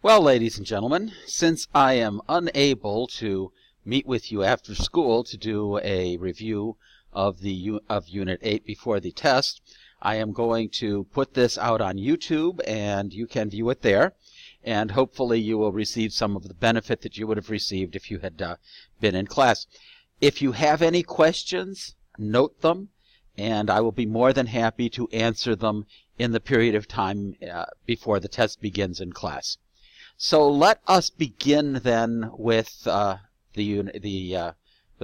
Well, ladies and gentlemen, since I am unable to meet with you after school to do a review of Unit 8 before the test, I am going to put this out on YouTube, and you can view it there. And hopefully you will receive some of the benefit that you would have received if you had been in class. If you have any questions, note them, and I will be more than happy to answer them in the period of time before the test begins in class. So let us begin then with the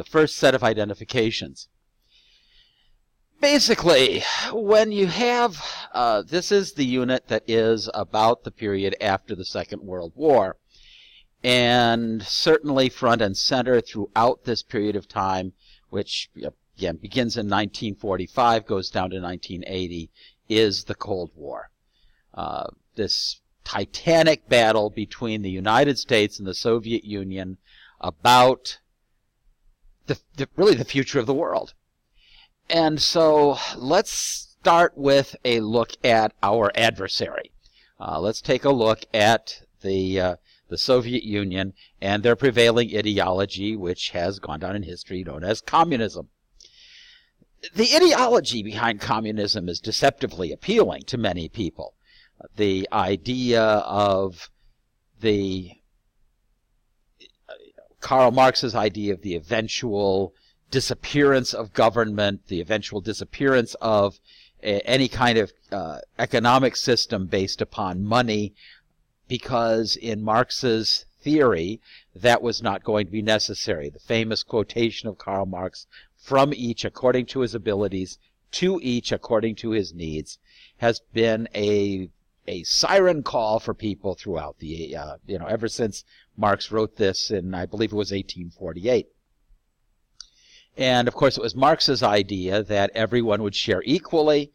first set of identifications. Basically, when you have, this is the unit that is about the period after the Second World War, and certainly front and center throughout this period of time, which again begins in 1945, goes down to 1980, is the Cold War. This titanic battle between the United States and the Soviet Union about really the future of the world. And so let's start with a look at our adversary. Let's take a look at the Soviet Union and their prevailing ideology, which has gone down in history, known as communism. The ideology behind communism is deceptively appealing to many people. The idea of Karl Marx's idea of the eventual disappearance of government, the eventual disappearance of any kind of economic system based upon money, because in Marx's theory that was not going to be necessary. The famous quotation of Karl Marx, "From each according to his abilities, to each according to his needs," has been a siren call for people throughout the, ever since Marx wrote this in, I believe it was 1848. And of course it was Marx's idea that everyone would share equally,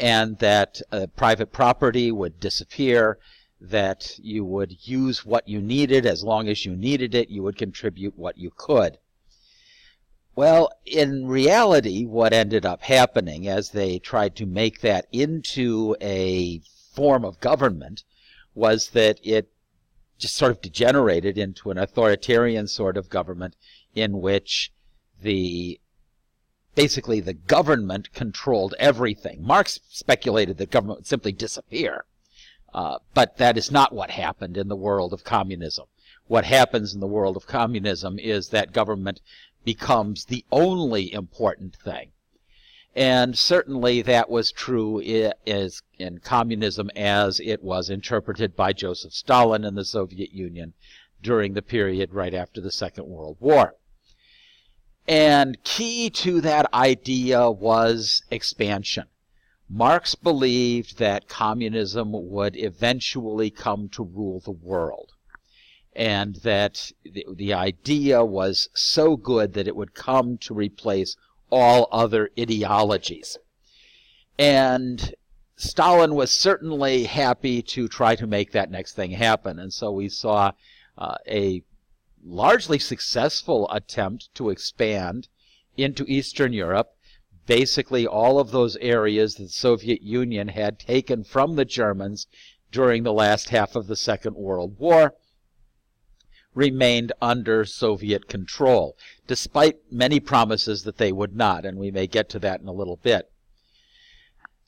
and that private property would disappear, that you would use what you needed as long as you needed it, you would contribute what you could. Well, in reality, what ended up happening as they tried to make that into a form of government was that it just sort of degenerated into an authoritarian sort of government in which basically the government controlled everything. Marx speculated that government would simply disappear, but that is not what happened in the world of communism. What happens in the world of communism is that government becomes the only important thing. And certainly that was true in communism as it was interpreted by Joseph Stalin in the Soviet Union during the period right after the Second World War. And key to that idea was expansion. Marx believed that communism would eventually come to rule the world, and that the idea was so good that it would come to replace all other ideologies. And Stalin was certainly happy to try to make that next thing happen, and so we saw a largely successful attempt to expand into Eastern Europe. Basically all of those areas that the Soviet Union had taken from the Germans during the last half of the Second World War remained under Soviet control, despite many promises that they would not, and we may get to that in a little bit.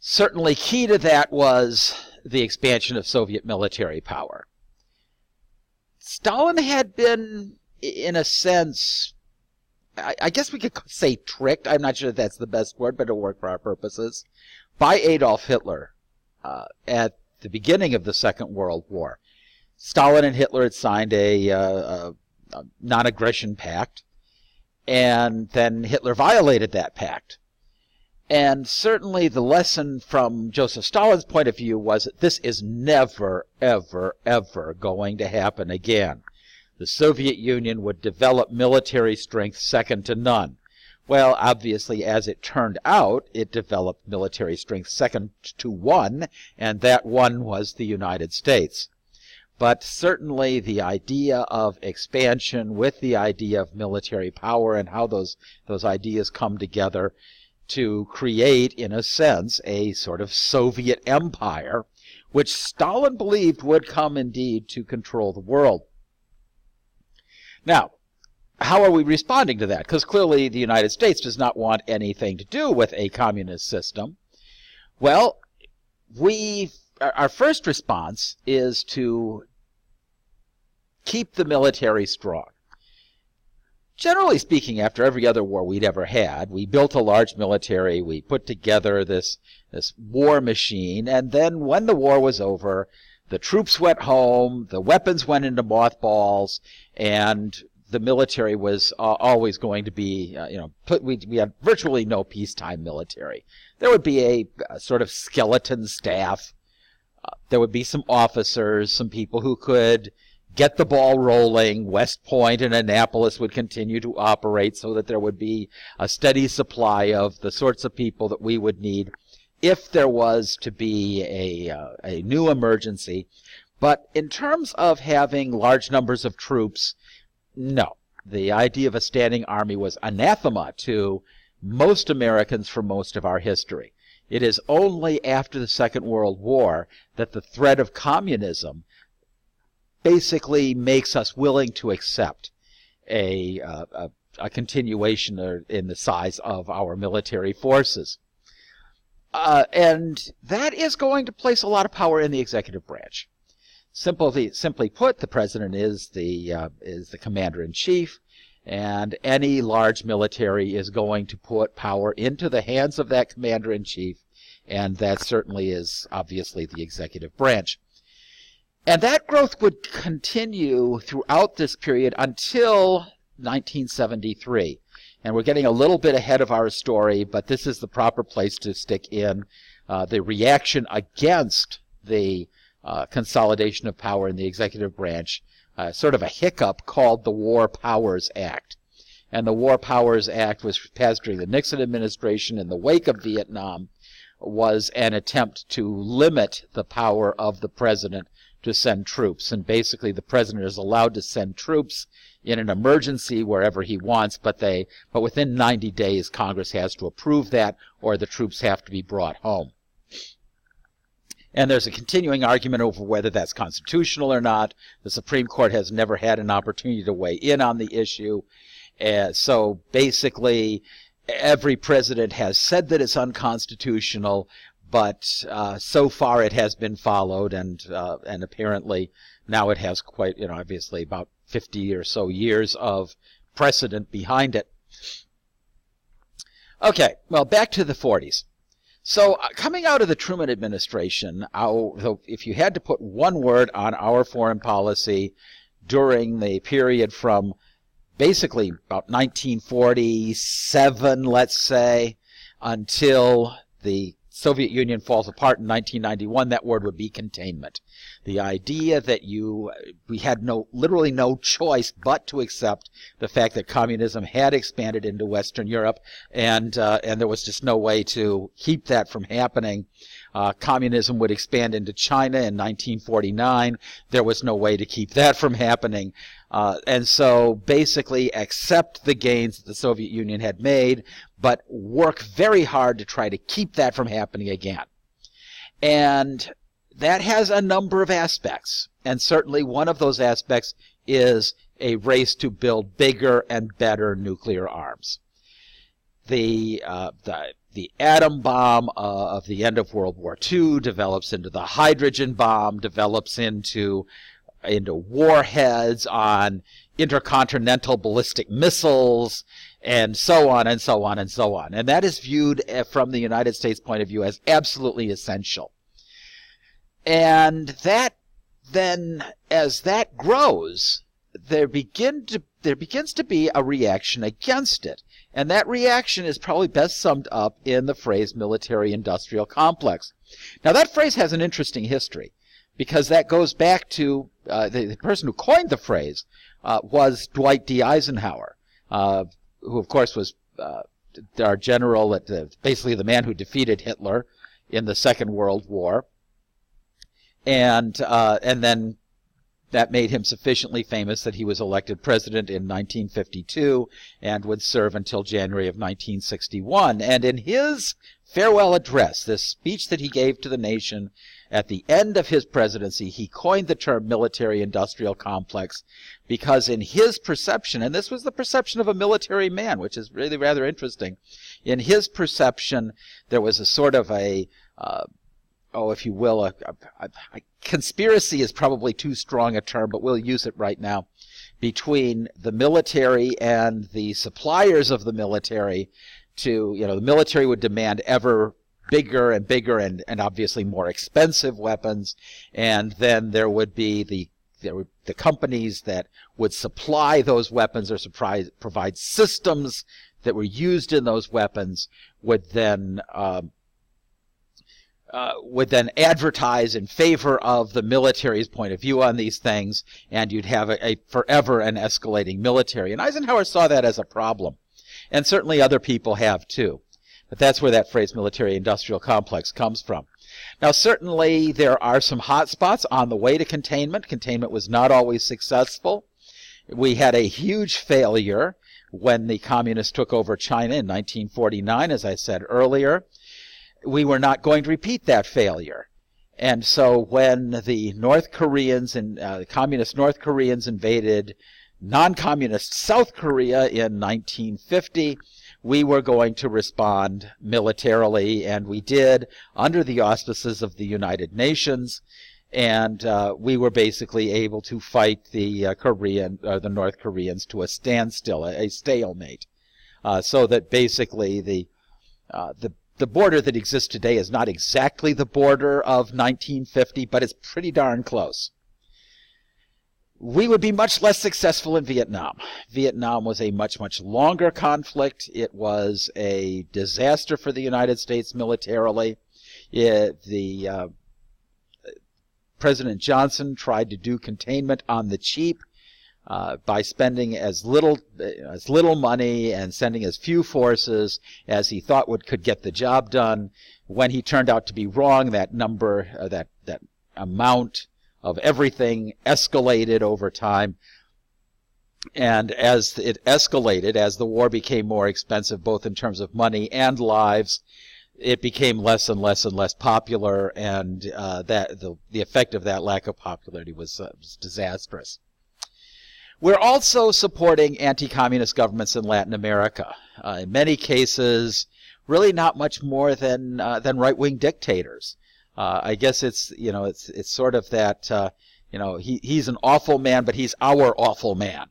Certainly key to that was the expansion of Soviet military power. Stalin had been, in a sense, I guess we could say tricked, I'm not sure if that's the best word, but it'll work for our purposes, by Adolf Hitler at the beginning of the Second World War. Stalin and Hitler had signed a non-aggression pact, and then Hitler violated that pact. And certainly the lesson from Joseph Stalin's point of view was that this is never, ever, ever going to happen again. The Soviet Union would develop military strength second to none. Well, obviously, as it turned out, it developed military strength second to one, and that one was the United States. But certainly the idea of expansion with the idea of military power and how those ideas come together to create, in a sense, a sort of Soviet empire which Stalin believed would come indeed to control the world. Now, how are we responding to that? Because clearly the United States does not want anything to do with a communist system. Well, our first response is to keep the military strong. Generally speaking, after every other war we'd ever had, we built a large military, we put together this war machine, and then when the war was over, the troops went home, the weapons went into mothballs, and the military was always going to be, we had virtually no peacetime military. There would be a sort of skeleton staff. There would be some officers, some people who could get the ball rolling. West Point and Annapolis would continue to operate so that there would be a steady supply of the sorts of people that we would need if there was to be a new emergency. But in terms of having large numbers of troops, no. The idea of a standing army was anathema to most Americans for most of our history. It is only after the Second World War that the threat of communism basically makes us willing to accept a continuation in the size of our military forces. And that is going to place a lot of power in the executive branch. Simply put, the president is the commander-in-chief, and any large military is going to put power into the hands of that commander-in-chief, and that certainly is obviously the executive branch. And that growth would continue throughout this period until 1973. And we're getting a little bit ahead of our story, but this is the proper place to stick in the reaction against the consolidation of power in the executive branch, sort of a hiccup called the War Powers Act. And the War Powers Act was passed during the Nixon administration in the wake of Vietnam, was an attempt to limit the power of the president to send troops. And basically the president is allowed to send troops in an emergency wherever he wants, but within 90 days Congress has to approve that, or the troops have to be brought home. And there's a continuing argument over whether that's constitutional or not. The Supreme Court has never had an opportunity to weigh in on the issue. So basically, every president has said that it's unconstitutional, but so far it has been followed, and apparently now it has quite, obviously about 50 or so years of precedent behind it. Okay, well, back to the 40s. So coming out of the Truman administration, if you had to put one word on our foreign policy during the period from basically about 1947, let's say, until the Soviet Union falls apart in 1991, that word would be containment. The idea that we had literally no choice but to accept the fact that communism had expanded into Western Europe, and there was just no way to keep that from happening. Communism would expand into China in 1949. There was no way to keep that from happening. And so basically accept the gains that the Soviet Union had made, but work very hard to try to keep that from happening again. And that has a number of aspects. And certainly one of those aspects is a race to build bigger and better nuclear arms. The atom bomb of the end of World War II develops into the hydrogen bomb, develops into warheads on intercontinental ballistic missiles, and so on and so on and so on. And that is viewed from the United States point of view as absolutely essential. And that then, as that grows, there begins to be a reaction against it. And that reaction is probably best summed up in the phrase military-industrial complex. Now that phrase has an interesting history, because that goes back to the person who coined the phrase was Dwight D. Eisenhower, who of course was our general, basically the man who defeated Hitler in the Second World War. And then that made him sufficiently famous that he was elected president in 1952 and would serve until January of 1961. And in his farewell address, this speech that he gave to the nation At the end of his presidency, he coined the term military-industrial complex because in his perception, and this was the perception of a military man, which is really rather interesting, in his perception, there was a sort of a, if you will, a conspiracy is probably too strong a term, but we'll use it right now, between the military and the suppliers of the military to, the military would demand ever bigger and bigger and obviously more expensive weapons, and then there would be the companies that would supply those weapons or provide systems that were used in those weapons would then advertise in favor of the military's point of view on these things, and you'd have a forever an escalating military. And Eisenhower saw that as a problem, and certainly other people have too. But that's where that phrase military-industrial complex comes from. Now, certainly there are some hot spots on the way to containment. Containment was not always successful. We had a huge failure when the communists took over China in 1949, as I said earlier. We were not going to repeat that failure. And so when the North Koreans and the communist North Koreans invaded non-communist South Korea in 1950, we were going to respond militarily, and we did under the auspices of the United Nations, and we were basically able to fight the the North Koreans to a standstill, a stalemate, so that basically the border that exists today is not exactly the border of 1950, but it's pretty darn close. We would be much less successful in Vietnam. Vietnam was a much, much longer conflict. It was a disaster for the United States militarily. President Johnson tried to do containment on the cheap by spending as little money and sending as few forces as he thought could get the job done. When he turned out to be wrong, that number, that amount of everything escalated over time. And as it escalated, as the war became more expensive, both in terms of money and lives, it became less and less and less popular, and the effect of that lack of popularity was disastrous. We're also supporting anti-communist governments in Latin America. In many cases, really not much more than right-wing dictators. I guess it's sort of that, he's an awful man, but he's our awful man.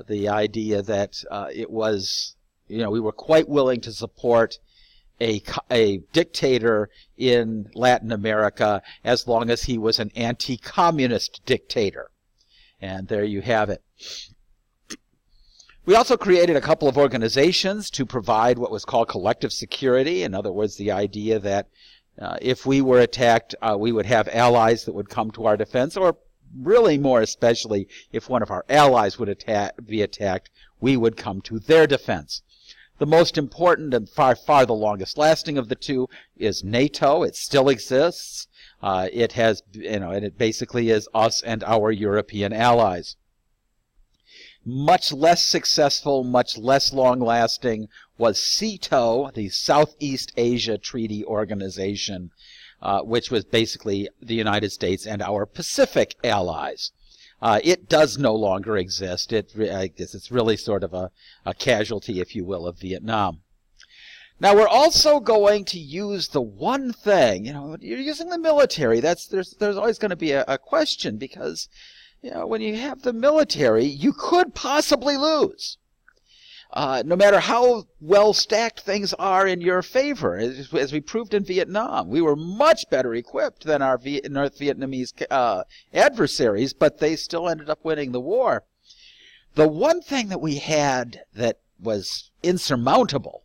The idea that it was, we were quite willing to support a dictator in Latin America as long as he was an anti-communist dictator. And there you have it. We also created a couple of organizations to provide what was called collective security. In other words, the idea that if we were attacked, we would have allies that would come to our defense, or really more especially, if one of our allies would be attacked, we would come to their defense. The most important and far the longest lasting of the two is NATO. It still exists. It has, and it basically is us and our European allies. Much less successful, much less long-lasting was SEATO, the Southeast Asia Treaty Organization, which was basically the United States and our Pacific allies. It does no longer exist. I guess it's really sort of a casualty, if you will, of Vietnam. Now, we're also going to use the one thing, you're using the military. There's always going to be a question, because when you have the military, you could possibly lose. No matter how well stacked things are in your favor, as we proved in Vietnam, we were much better equipped than our North Vietnamese adversaries, but they still ended up winning the war. The one thing that we had that was insurmountable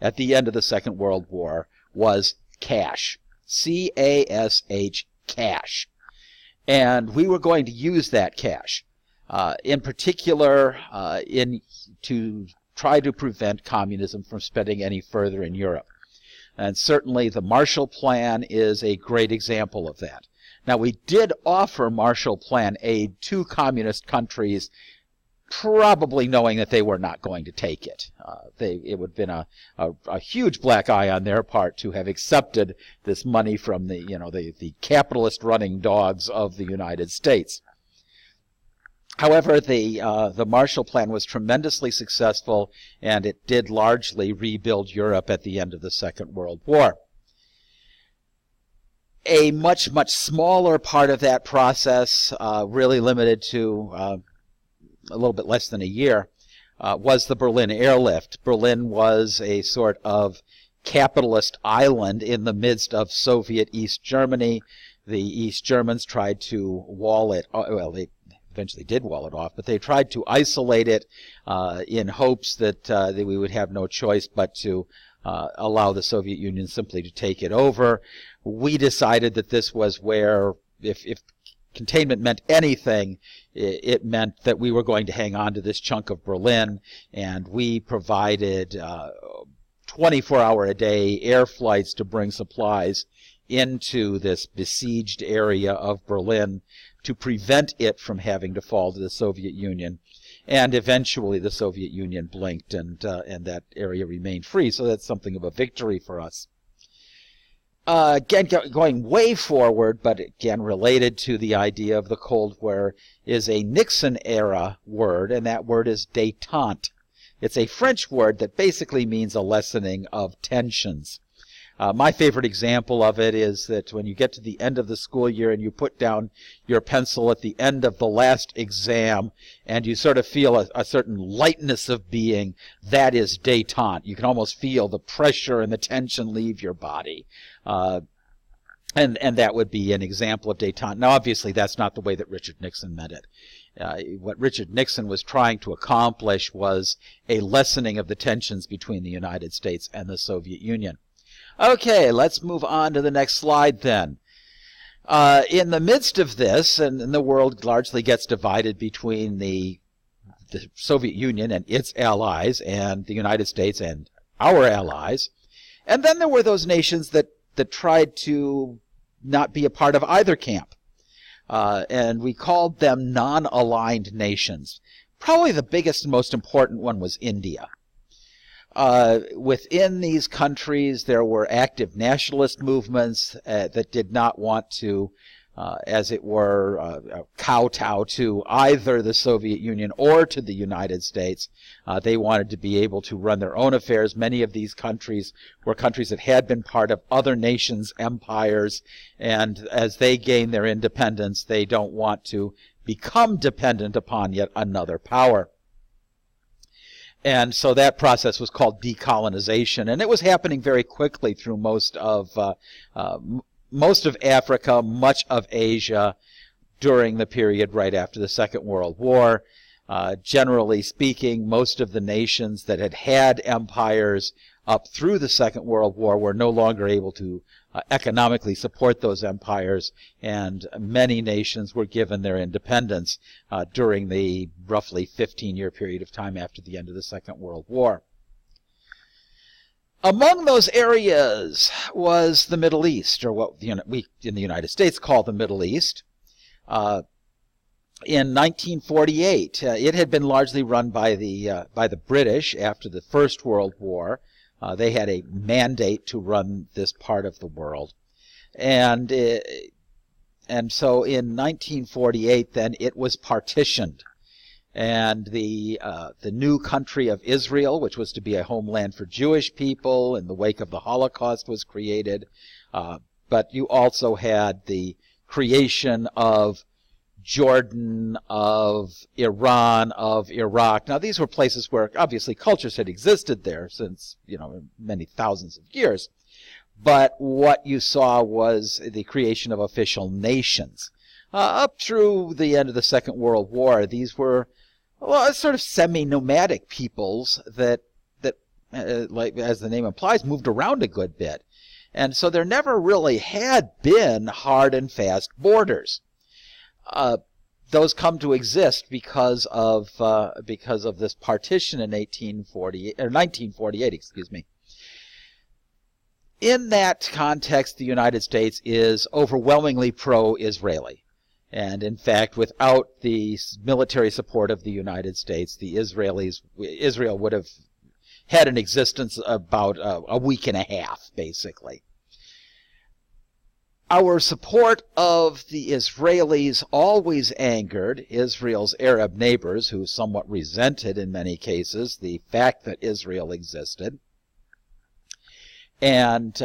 at the end of the Second World War was cash. C-A-S-H, cash. And we were going to use that cash, in particular, to try to prevent communism from spreading any further in Europe. And certainly the Marshall Plan is a great example of that. Now, we did offer Marshall Plan aid to communist countries probably knowing that they were not going to take it. It would have been a huge black eye on their part to have accepted this money from the capitalist running dogs of the United States. However, the Marshall Plan was tremendously successful, and it did largely rebuild Europe at the end of the Second World War. A much, much smaller part of that process, really limited to a little bit less than a year, was the Berlin airlift. Berlin was a sort of capitalist island in the midst of Soviet East Germany. The East Germans tried to wall it, well, they eventually did wall it off, but they tried to isolate it in hopes that we would have no choice but to allow the Soviet Union simply to take it over. We decided that this was where, if containment meant anything, it meant that we were going to hang on to this chunk of Berlin, and we provided 24-hour-a-day air flights to bring supplies into this besieged area of Berlin to prevent it from having to fall to the Soviet Union. And eventually the Soviet Union blinked, and that area remained free, so that's something of a victory for us. Again, going way forward, but again related to the idea of the Cold War, is a Nixon-era word, and that word is détente. It's a French word that basically means a lessening of tensions. My favorite example of it is that when you get to the end of the school year and you put down your pencil at the end of the last exam and you sort of feel a certain lightness of being, that is détente. You can almost feel the pressure and the tension leave your body. And that would be an example of détente. Now, obviously, that's not the way that Richard Nixon meant it. What Richard Nixon was trying to accomplish was a lessening of the tensions between the United States and the Soviet Union. Okay, let's move on to the next slide then. In the midst of this, and the world largely gets divided between the Soviet Union and its allies and the United States and our allies, and then there were those nations that tried to not be a part of either camp. And we called them non-aligned nations. Probably the biggest and most important one was India. Within these countries, there were active nationalist movements that did not want to, as it were, kowtow to either the Soviet Union or to the United States. They wanted to be able to run their own affairs. Many of these countries were countries that had been part of other nations' empires, and as they gain their independence, they don't want to become dependent upon yet another power. And so that process was called decolonization, and it was happening very quickly through most of Africa, much of Asia, during the period right after the Second World War. Generally speaking, most of the nations that had had empires up through the Second World War were no longer able to economically support those empires, and many nations were given their independence during the roughly 15-year period of time after the end of the Second World War. Among those areas was the Middle East, or what we in the United States call the Middle East. In 1948, it had been largely run by the British after the First World War. They had a mandate to run this part of the world. And so in 1948, then, it was partitioned. And the new country of Israel, which was to be a homeland for Jewish people in the wake of the Holocaust, was created. But you also had the creation of Jordan, of Iran, of Iraq. Now, these were places where obviously cultures had existed there since, many thousands of years. But what you saw was the creation of official nations. Up through the end of the Second World War, these were sort of semi-nomadic peoples that, like as the name implies, moved around a good bit. And so there never really had been hard and fast borders. Those come to exist because of this partition in 1948, excuse me. In that context, the United States is overwhelmingly pro-Israeli, And in fact, without the military support of the United States, Israel would have had an existence about a week and a half, basically. Our support of the Israelis always angered Israel's Arab neighbors, who somewhat resented, in many cases, the fact that Israel existed. And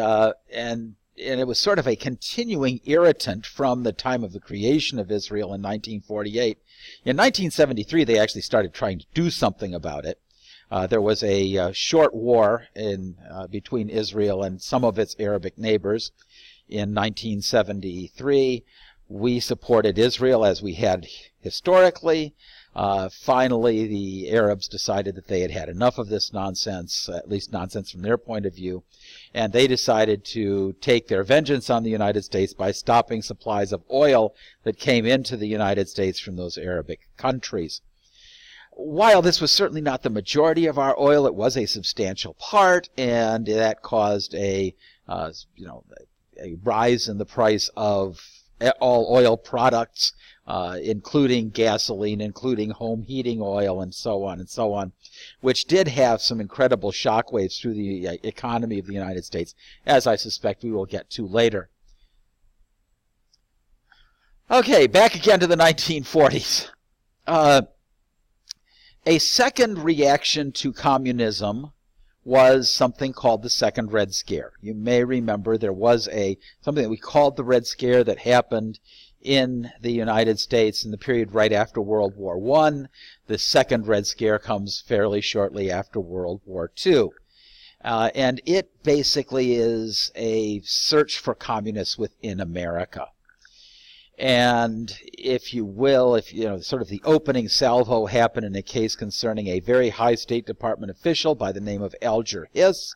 it was sort of a continuing irritant from the time of the creation of Israel in 1948. In 1973, they actually started trying to do something about it. There was a short war between Israel and some of its Arabic neighbors. In 1973, we supported Israel as we had historically. Finally, the Arabs decided that they had had enough of this nonsense, at least nonsense from their point of view, and they decided to take their vengeance on the United States by stopping supplies of oil that came into the United States from those Arabic countries. While this was certainly not the majority of our oil, it was a substantial part, and that caused a rise in the price of all oil products, including gasoline, including home heating oil, and so on, which did have some incredible shockwaves through the economy of the United States, as I suspect we will get to later. Okay, back again to the 1940s. A second reaction to communism was something called the Second Red Scare. You may remember there was something that we called the Red Scare that happened in the United States in the period right after World War I. The Second Red Scare comes fairly shortly after World War II. And it basically is a search for communists within America. And if you will, sort of the opening salvo happened in a case concerning a very high State Department official by the name of Alger Hiss,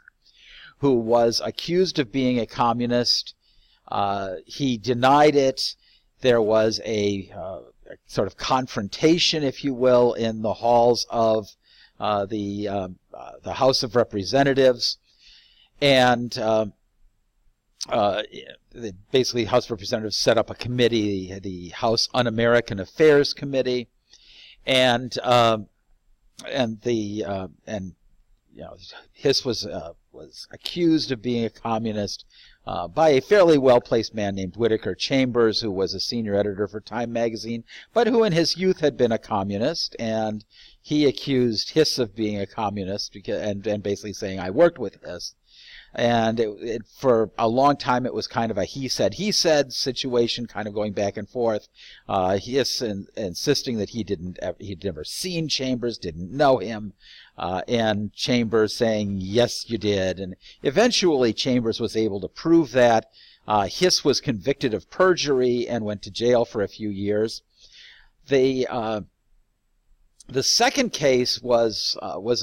who was accused of being a communist. He denied it. There was a sort of confrontation, if you will, in the halls of the House of Representatives, and basically House of Representatives set up a committee, the House Un-American Affairs Committee, and Hiss was accused of being a communist by a fairly well-placed man named Whittaker Chambers, who was a senior editor for Time magazine, but who in his youth had been a communist, and he accused Hiss of being a communist and basically saying, I worked with Hiss. And for a long time, it was kind of a he said situation, kind of going back and forth. Hiss insisting that he'd never seen Chambers, didn't know him, and Chambers saying, yes, you did. And eventually, Chambers was able to prove that. Hiss was convicted of perjury and went to jail for a few years. The second case was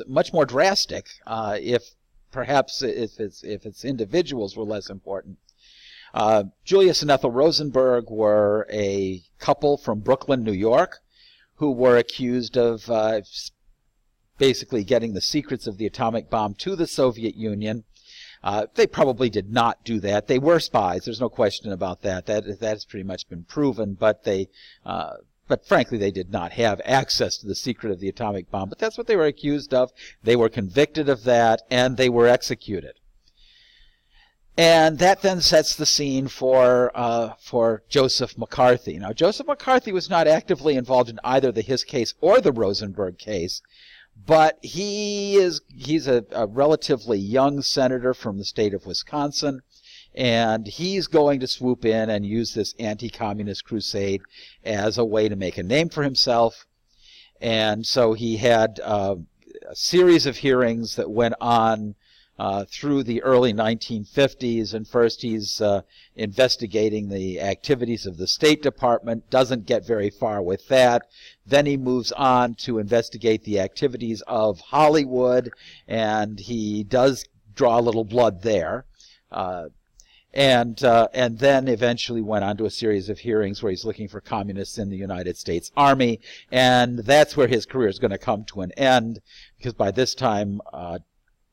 much more drastic, perhaps if its individuals were less important. Julius and Ethel Rosenberg were a couple from Brooklyn, New York, who were accused of basically getting the secrets of the atomic bomb to the Soviet Union. They probably did not do that. They were spies. There's no question about that. That has pretty much been proven. But frankly, they did not have access to the secret of the atomic bomb. But that's what they were accused of. They were convicted of that, and they were executed. And that then sets the scene for Joseph McCarthy. Now, Joseph McCarthy was not actively involved in either the Hiss case or the Rosenberg case, but he's a relatively young senator from the state of Wisconsin. And he's going to swoop in and use this anti-communist crusade as a way to make a name for himself. And so he had a series of hearings that went on through the early 1950s. And first he's investigating the activities of the State Department, doesn't get very far with that. Then he moves on to investigate the activities of Hollywood, and he does draw a little blood there. And then eventually went on to a series of hearings where he's looking for communists in the United States Army, and that's where his career is going to come to an end, because by this time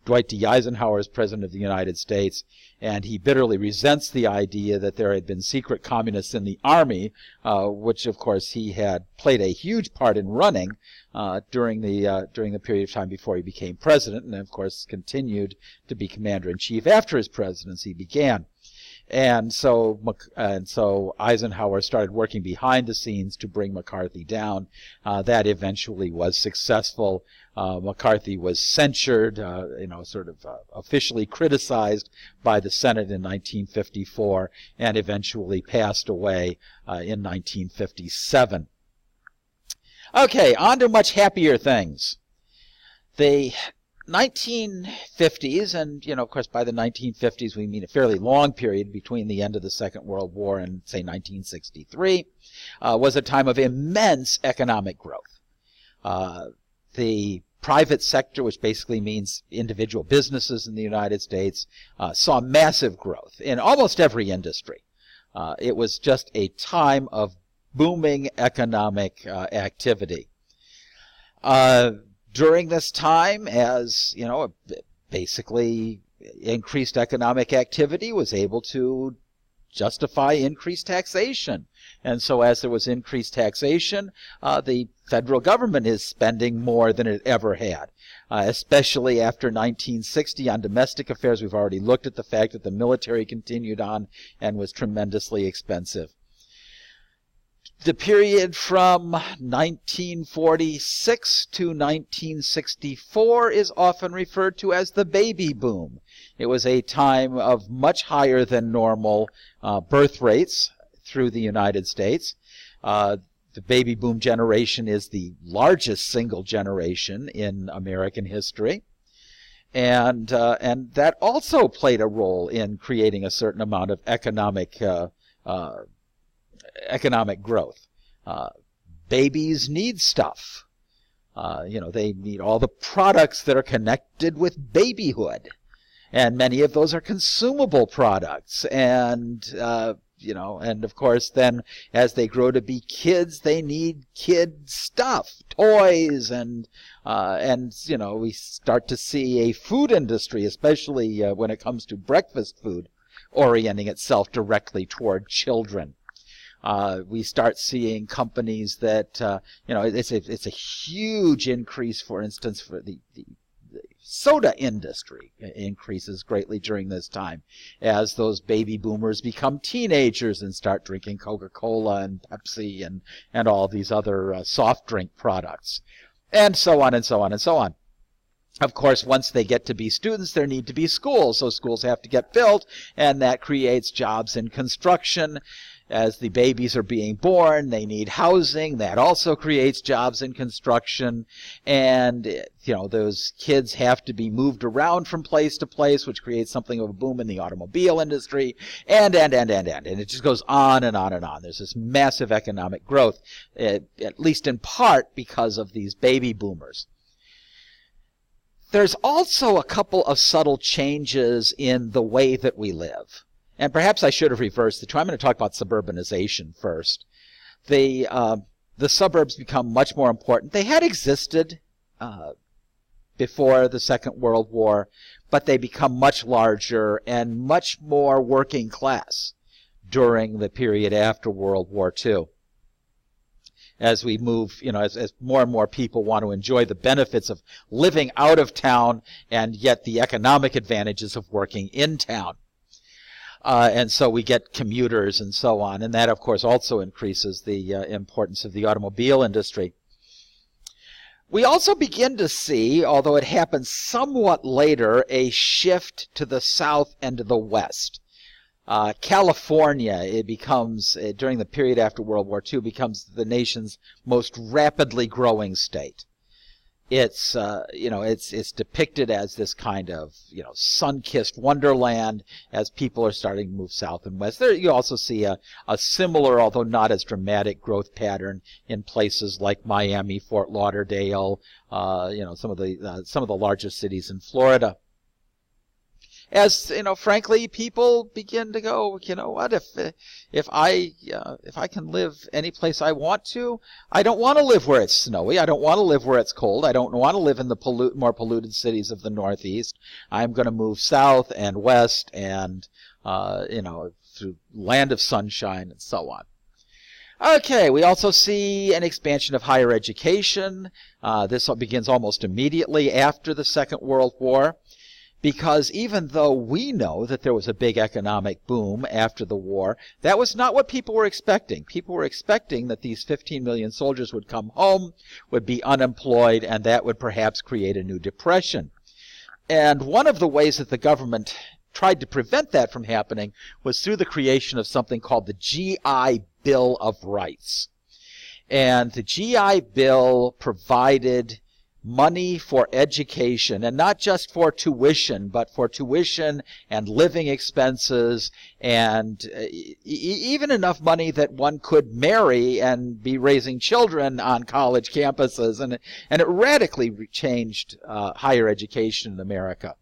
Dwight D. Eisenhower as President of the United States, and he bitterly resents the idea that there had been secret communists in the army, which of course he had played a huge part in running during the period of time before he became president, and of course continued to be commander-in-chief after his presidency began. And so Eisenhower started working behind the scenes to bring McCarthy down. That eventually was successful. McCarthy was censured, officially criticized by the Senate in 1954, and eventually passed away in 1957. Okay, on to much happier things. The 1950s, and of course by the 1950s we mean a fairly long period between the end of the Second World War and say 1963, was a time of immense economic growth. The private sector, which basically means individual businesses in the United States, saw massive growth in almost every industry. It was just a time of booming economic activity. During this time, as basically increased economic activity was able to justify increased taxation. And so as there was increased taxation, the federal government is spending more than it ever had, especially after 1960 on domestic affairs. We've already looked at the fact that the military continued on and was tremendously expensive. The period from 1946 to 1964 is often referred to as the baby boom. It was a time of much higher than normal birth rates through the United States. The baby boom generation is the largest single generation in American history. And that also played a role in creating a certain amount of economic growth. Babies need stuff. They need all the products that are connected with babyhood. And many of those are consumable products. And of course then as they grow to be kids, they need kid stuff, toys, and we start to see a food industry, especially when it comes to breakfast food, orienting itself directly toward children. We start seeing companies that, it's a huge increase, for instance, for the soda industry increases greatly during this time as those baby boomers become teenagers and start drinking Coca-Cola and Pepsi and all these other soft drink products, and so on and so on and so on. Of course, once they get to be students, there need to be schools, so schools have to get built, and that creates jobs in construction. As the babies are being born, they need housing. That also creates jobs in construction. And, those kids have to be moved around from place to place, which creates something of a boom in the automobile industry. And it just goes on and on and on. There's this massive economic growth, at least in part because of these baby boomers. There's also a couple of subtle changes in the way that we live. And perhaps I should have reversed the two. I'm going to talk about suburbanization first. The suburbs become much more important. They had existed before the Second World War, but they become much larger and much more working class during the period after World War II. As we move, as more and more people want to enjoy the benefits of living out of town and yet the economic advantages of working in town. And so we get commuters and so on. And that, of course, also increases the importance of the automobile industry. We also begin to see, although it happens somewhat later, a shift to the south and to the west. California, it becomes, during the period after World War II, becomes the nation's most rapidly growing state. It's depicted as this kind of, sun-kissed wonderland as people are starting to move south and west. There you also see a similar, although not as dramatic, growth pattern in places like Miami, Fort Lauderdale, some of the largest cities in Florida. as frankly, people begin to go, you know what, if I can live any place I want to, I don't want to live where it's snowy. I don't want to live where it's cold. I don't want to live in the more polluted cities of the Northeast. I'm going to move south and west and through land of sunshine and so on. Okay, we also see an expansion of higher education. This begins almost immediately after the Second World War, because even though we know that there was a big economic boom after the war, that was not what people were expecting. People were expecting that these 15 million soldiers would come home, would be unemployed, and that would perhaps create a new depression. And one of the ways that the government tried to prevent that from happening was through the creation of something called the GI Bill of Rights. And the GI Bill provided money for education, and not just for tuition, but for tuition and living expenses, and even enough money that one could marry and be raising children on college campuses. And it radically changed higher education in America,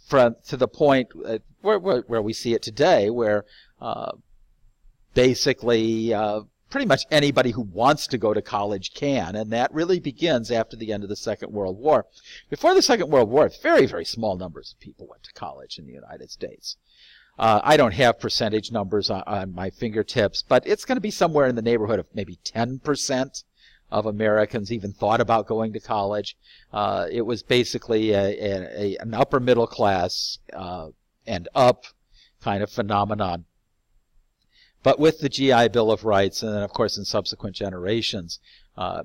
to the point where we see it today, where basically pretty much anybody who wants to go to college can, and that really begins after the end of the Second World War. Before the Second World War, very, very small numbers of people went to college in the United States. I don't have percentage numbers on my fingertips, but it's going to be somewhere in the neighborhood of maybe 10% of Americans even thought about going to college. It was basically an upper middle class and up kind of phenomenon. But with the GI Bill of Rights, and then of course in subsequent generations,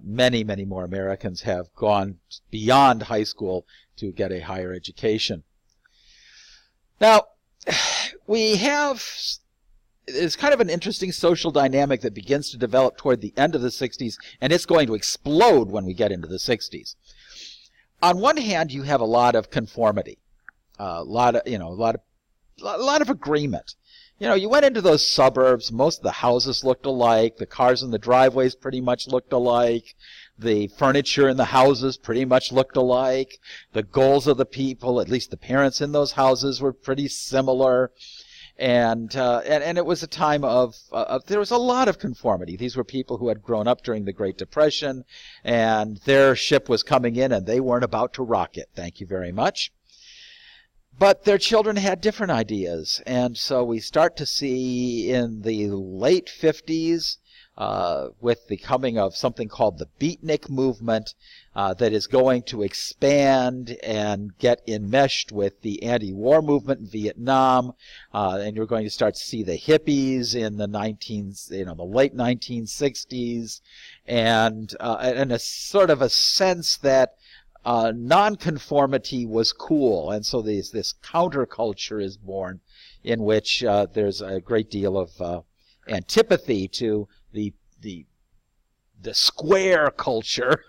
many, many more Americans have gone beyond high school to get a higher education. Now, it's kind of an interesting social dynamic that begins to develop toward the end of the 60s, and it's going to explode when we get into the 60s. On one hand, you have a lot of conformity, a lot of agreement. You went into those suburbs, most of the houses looked alike, the cars in the driveways pretty much looked alike, the furniture in the houses pretty much looked alike, the goals of the people, at least the parents in those houses, were pretty similar. And it was a time of there was a lot of conformity. These were people who had grown up during the Great Depression, and their ship was coming in, and they weren't about to rock it. Thank you very much. But their children had different ideas, and so we start to see in the late 50s, with the coming of something called the Beatnik movement, that is going to expand and get enmeshed with the anti-war movement in Vietnam, and you're going to start to see the hippies in the late 1960s, and a sort of a sense that nonconformity was cool, and so this counterculture is born, in which there's a great deal of antipathy to the square culture.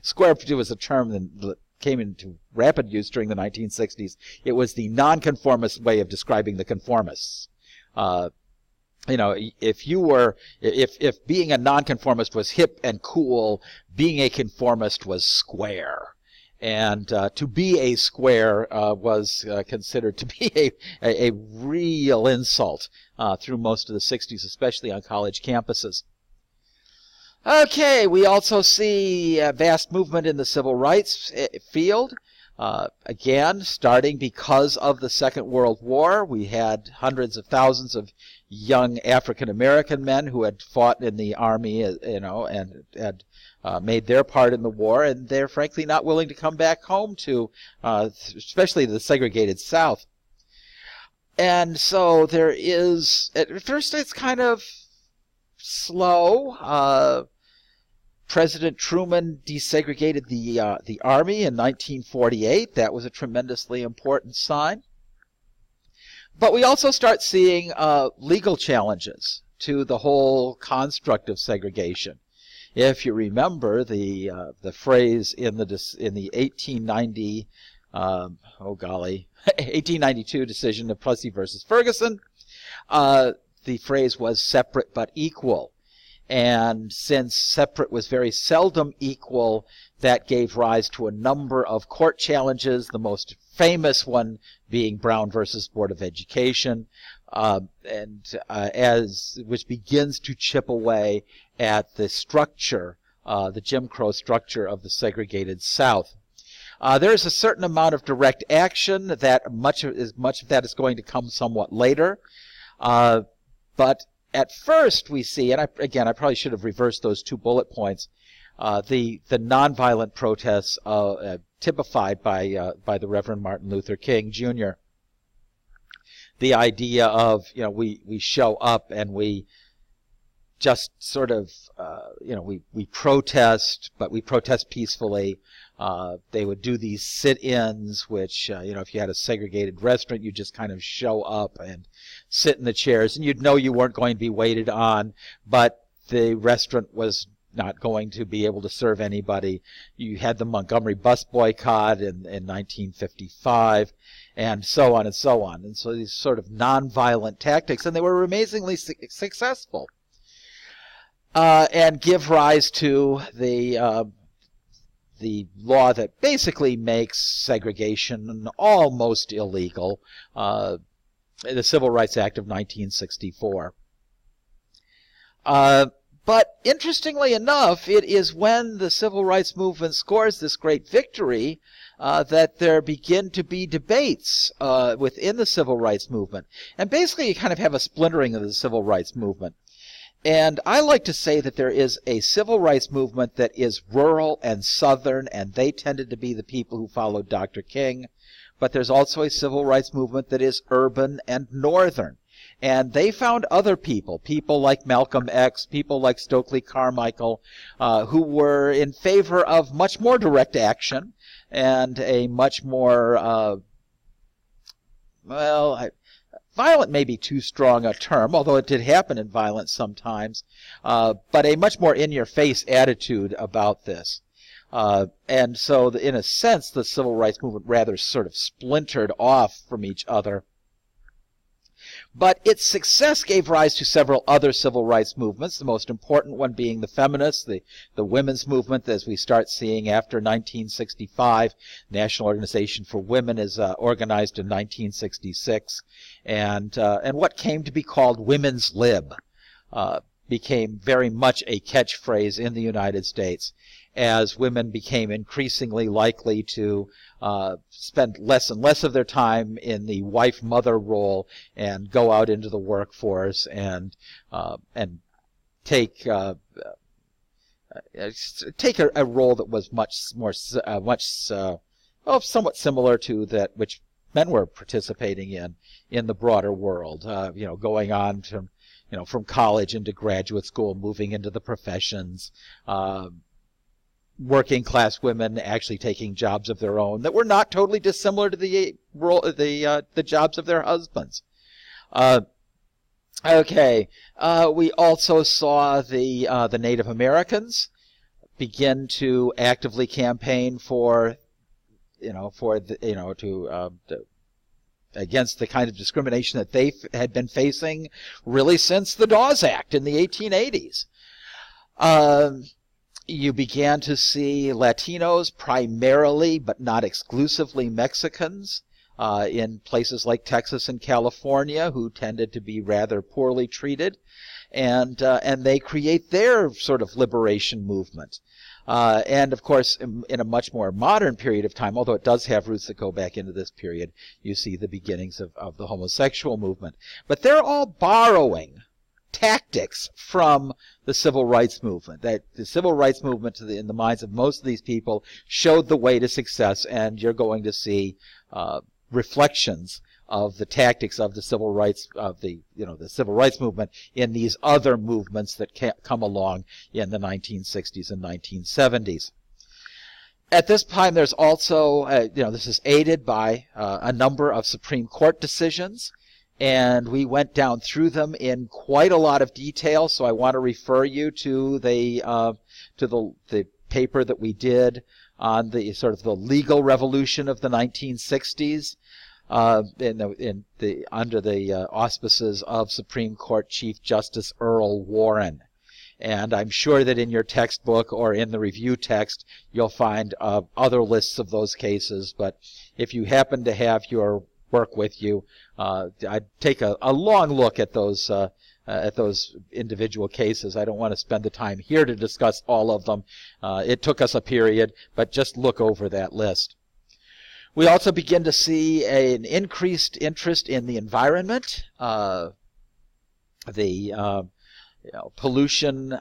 Square was a term that came into rapid use during the 1960s. It was the nonconformist way of describing the conformists. If being a nonconformist was hip and cool, being a conformist was square. And to be a square was considered to be a real insult through most of the 60s, especially on college campuses. Okay, we also see a vast movement in the civil rights field. Again, starting because of the Second World War, we had hundreds of thousands of young African American men who had fought in the army, and had made their part in the war, and they're frankly not willing to come back home to, especially the segregated South. And so there is, at first it's kind of slow. President Truman desegregated the Army in 1948. That was a tremendously important sign. But we also start seeing legal challenges to the whole construct of segregation. If you remember the phrase in the 1890 1892 decision of Plessy versus Ferguson, the phrase was separate but equal. And since separate was very seldom equal, that gave rise to a number of court challenges, the most famous one being Brown versus Board of Education, which begins to chip away at the structure, the Jim Crow structure of the segregated South. There's a certain amount of direct action that much of that is going to come somewhat later, but at first we see, and I probably should have reversed those 2 bullet points, the nonviolent protests typified by the Reverend Martin Luther King Jr. The idea of, we show up and we just sort of, we protest, but we protest peacefully. They would do these sit-ins, which, if you had a segregated restaurant, you just kind of show up and sit in the chairs, and you'd know you weren't going to be waited on, but the restaurant was not going to be able to serve anybody. You had the Montgomery bus boycott in 1955, and so on and so on. And so these sort of nonviolent tactics, and they were amazingly successful, and give rise to the law that basically makes segregation almost illegal, the Civil Rights Act of 1964. But interestingly enough, it is when the civil rights movement scores this great victory that there begin to be debates within the civil rights movement. And basically you kind of have a splintering of the civil rights movement. And I like to say that there is a civil rights movement that is rural and southern, and they tended to be the people who followed Dr. King. But there's also a civil rights movement that is urban and northern. And they found other people like Malcolm X, people like Stokely Carmichael, who were in favor of much more direct action and a much more, violent may be too strong a term, although it did happen in violence sometimes, but a much more in-your-face attitude about this. And so, in a sense, the civil rights movement rather sort of splintered off from each other. But its success gave rise to several other civil rights movements, the most important one being the feminists, the women's movement, as we start seeing after 1965. National Organization for Women is organized in 1966. And what came to be called Women's Lib became very much a catchphrase in the United States, as women became increasingly likely to spend less and less of their time in the wife-mother role and go out into the workforce and take a role that was somewhat similar to that which men were participating in the broader world. Going on from college into graduate school, moving into the professions. Working class women actually taking jobs of their own that were not totally dissimilar to the jobs of their husbands. We also saw the Native Americans begin to actively campaign against the kind of discrimination that they had been facing really since the Dawes Act in the 1880s. You began to see Latinos, primarily but not exclusively Mexicans, in places like Texas and California, who tended to be rather poorly treated, and they create their sort of liberation movement. And of course, in a much more modern period of time, although it does have roots that go back into this period, you see the beginnings of the homosexual movement. But they're all borrowing tactics from the civil rights movement. That the civil rights movement, in the minds of most of these people, showed the way to success, and you're going to see reflections of the tactics of the civil rights the civil rights movement in these other movements that come along in the 1960s and 1970s. At this time, there's also this is aided by a number of Supreme Court decisions. And we went down through them in quite a lot of detail, so I want to refer you to the paper that we did on the sort of the legal revolution of the 1960s, under the auspices of Supreme Court Chief Justice Earl Warren. And I'm sure that in your textbook or in the review text, you'll find other lists of those cases. But if you happen to have your work with you, I'd take a long look at those individual cases. I don't want to spend the time here to discuss all of them. It took us a period, but just look over that list. We also begin to see an increased interest in the environment, pollution.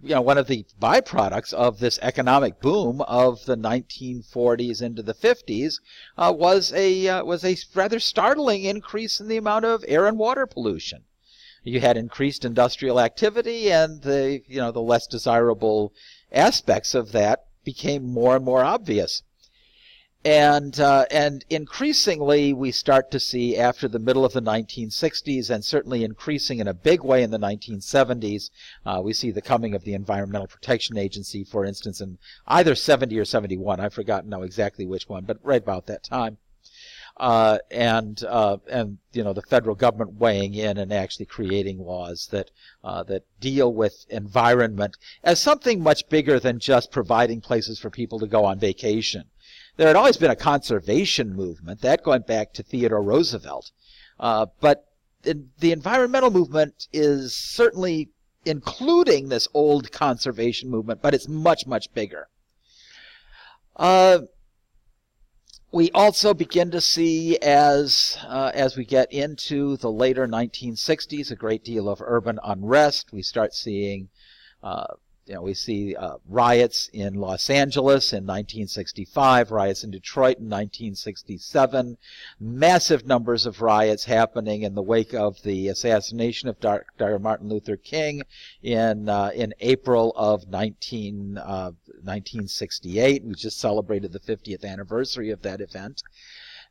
One of the byproducts of this economic boom of the 1940s into the 50s was a rather startling increase in the amount of air and water pollution. You had increased industrial activity, and the less desirable aspects of that became more and more obvious. And increasingly, we start to see after the middle of the 1960s, and certainly increasing in a big way in the 1970s, we see the coming of the Environmental Protection Agency, for instance, in either 70 or 71. I've forgotten now exactly which one, but right about that time. And the federal government weighing in and actually creating laws that deal with environment as something much bigger than just providing places for people to go on vacation. There had always been a conservation movement, that going back to Theodore Roosevelt, but the environmental movement is certainly including this old conservation movement, but it's much, much bigger. We also begin to see, as we get into the later 1960s, a great deal of urban unrest. We start seeing, we see riots in Los Angeles in 1965, riots in Detroit in 1967, massive numbers of riots happening in the wake of the assassination of Dr. Martin Luther King in April of 1968. We just celebrated the 50th anniversary of that event.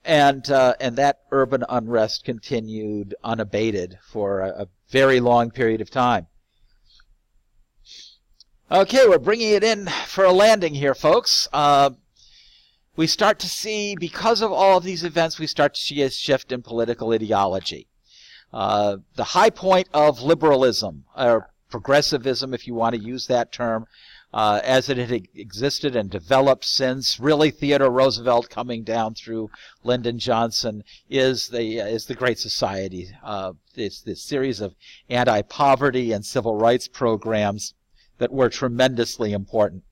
And that urban unrest continued unabated for a very long period of time. Okay, we're bringing it in for a landing here, folks. We start to see, because of all of these events, we start to see a shift in political ideology. The high point of liberalism, or progressivism, if you want to use that term, as it had existed and developed since really Theodore Roosevelt coming down through Lyndon Johnson, is the Great Society. It's this series of anti-poverty and civil rights programs that were tremendously important.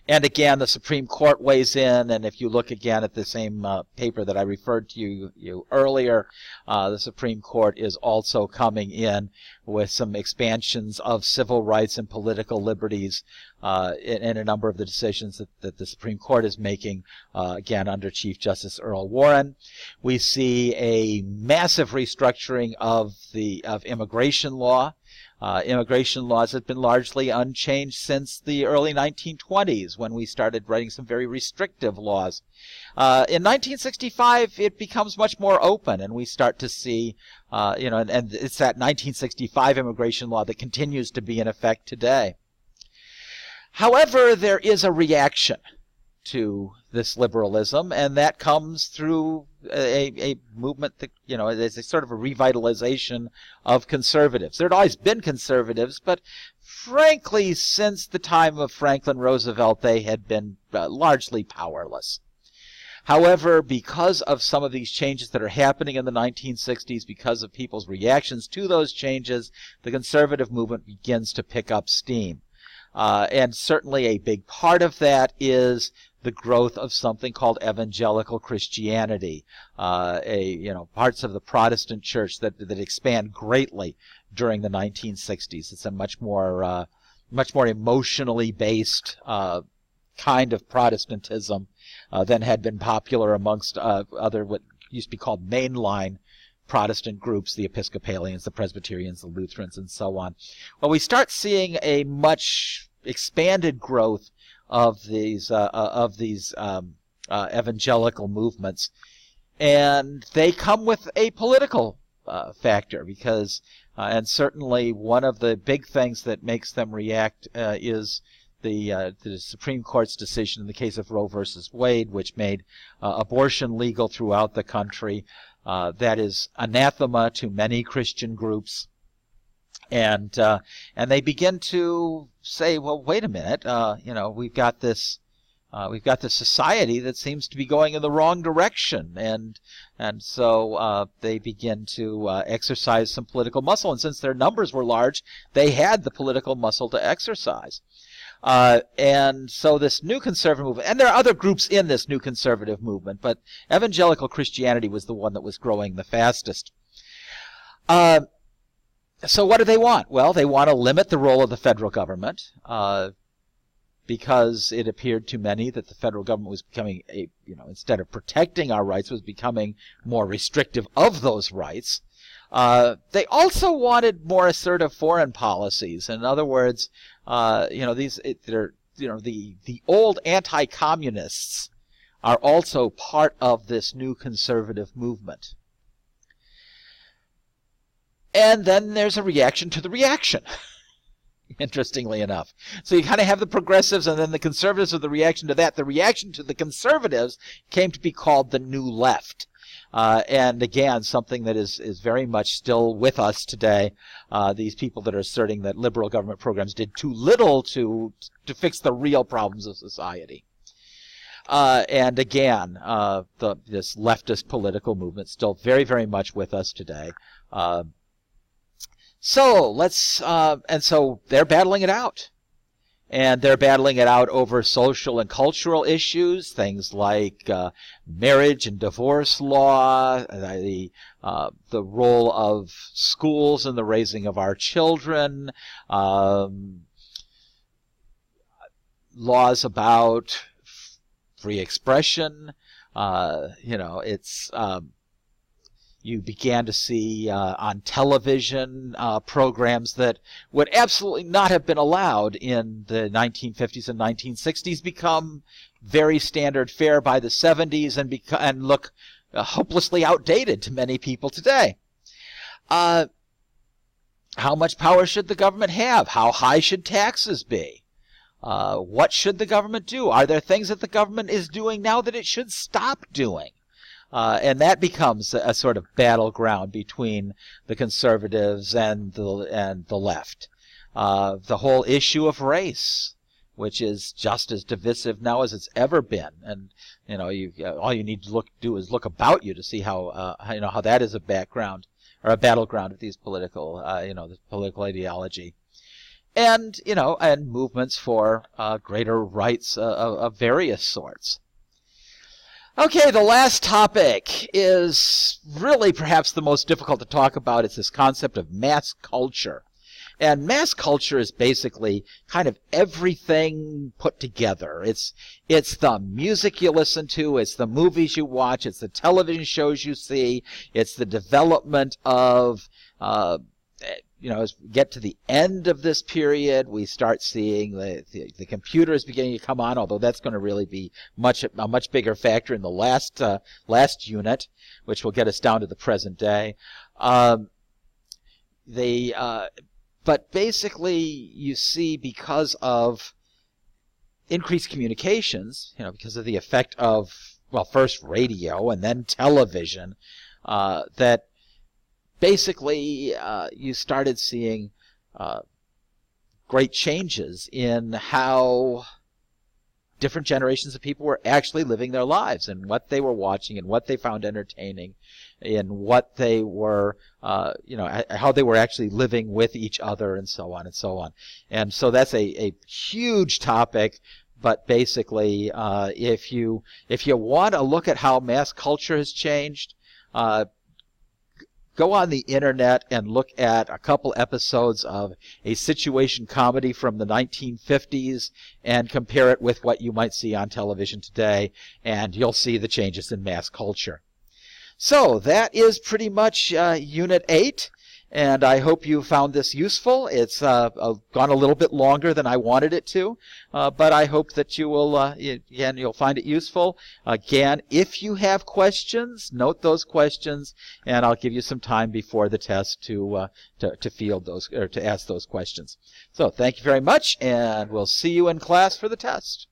And again, the Supreme Court weighs in, and if you look again at the same paper that I referred to you earlier, the Supreme Court is also coming in with some expansions of civil rights and political liberties in a number of the decisions that the Supreme Court is making, again, under Chief Justice Earl Warren. We see a massive restructuring of immigration law. Immigration laws have been largely unchanged since the early 1920s, when we started writing some very restrictive laws. In 1965, it becomes much more open, and we start to see, and it's that 1965 immigration law that continues to be in effect today. However, there is a reaction to this liberalism, and that comes through a movement that, is a sort of a revitalization of conservatives. There had always been conservatives, but frankly, since the time of Franklin Roosevelt, they had been largely powerless. However, because of some of these changes that are happening in the 1960s, because of people's reactions to those changes, the conservative movement begins to pick up steam. And certainly a big part of that is the growth of something called evangelical Christianity, parts of the Protestant church that expand greatly during the 1960s. It's a much more emotionally based kind of Protestantism than had been popular amongst other what used to be called mainline Protestant groups, the Episcopalians, the Presbyterians, the Lutherans, and so on. Well, we start seeing a much expanded growth of these evangelical movements, and they come with a political factor, because and certainly one of the big things that makes them react is the Supreme Court's decision in the case of Roe versus Wade, which made abortion legal throughout the country. That is anathema to many Christian groups. And they begin to say, well, wait a minute, we've got this society that seems to be going in the wrong direction, and so they begin to exercise some political muscle. And since their numbers were large, they had the political muscle to exercise. And so this new conservative movement, and there are other groups in this new conservative movement, but evangelical Christianity was the one that was growing the fastest. So what do they want? Well, they want to limit the role of the federal government, because it appeared to many that the federal government was becoming instead of protecting our rights, was becoming more restrictive of those rights. They also wanted more assertive foreign policies. In other words, the old anti-communists are also part of this new conservative movement. And then there's a reaction to the reaction, interestingly enough. So you kind of have the progressives and then the conservatives are the reaction to that. The reaction to the conservatives came to be called the New Left. And again, something that is very much still with us today. These people that are asserting that liberal government programs did too little to fix the real problems of society. And again, this leftist political movement still very, very much with us today. So they're battling it out. And they're battling it out over social and cultural issues, things like marriage and divorce law, the role of schools in the raising of our children, laws about free expression. You began to see on television programs that would absolutely not have been allowed in the 1950s and 1960s become very standard fare by the 70s and look hopelessly outdated to many people today. How much power should the government have? How high should taxes be? What should the government do? Are there things that the government is doing now that it should stop doing? And that becomes a sort of battleground between the conservatives and the left. The whole issue of race, which is just as divisive now as it's ever been, and all you need to do is look about you to see how that is a background or a battleground of these political this political ideology, and movements for greater rights of various sorts. Okay, the last topic is really perhaps the most difficult to talk about. It's this concept of mass culture. And mass culture is basically kind of everything put together. It's the music you listen to, it's the movies you watch, it's the television shows you see, it's the development of as we get to the end of this period, we start seeing the computers beginning to come on, although that's going to really be a much bigger factor in the last unit, which will get us down to the present day. But basically, you see, because of increased communications, because of the effect of, first radio and then television, that basically, you started seeing great changes in how different generations of people were actually living their lives and what they were watching and what they found entertaining and what they were, how they were actually living with each other and so on and so on. And so that's a huge topic. But basically, if you want to look at how mass culture has changed, go on the internet and look at a couple episodes of a situation comedy from the 1950s and compare it with what you might see on television today, and you'll see the changes in mass culture. So that is pretty much Unit 8, and I hope you found this useful. It's gone a little bit longer than I wanted it to, but I hope that you will, you'll find it useful. Again, if you have questions, note those questions, and I'll give you some time before the test to field those or to ask those questions. So thank you very much, and we'll see you in class for the test.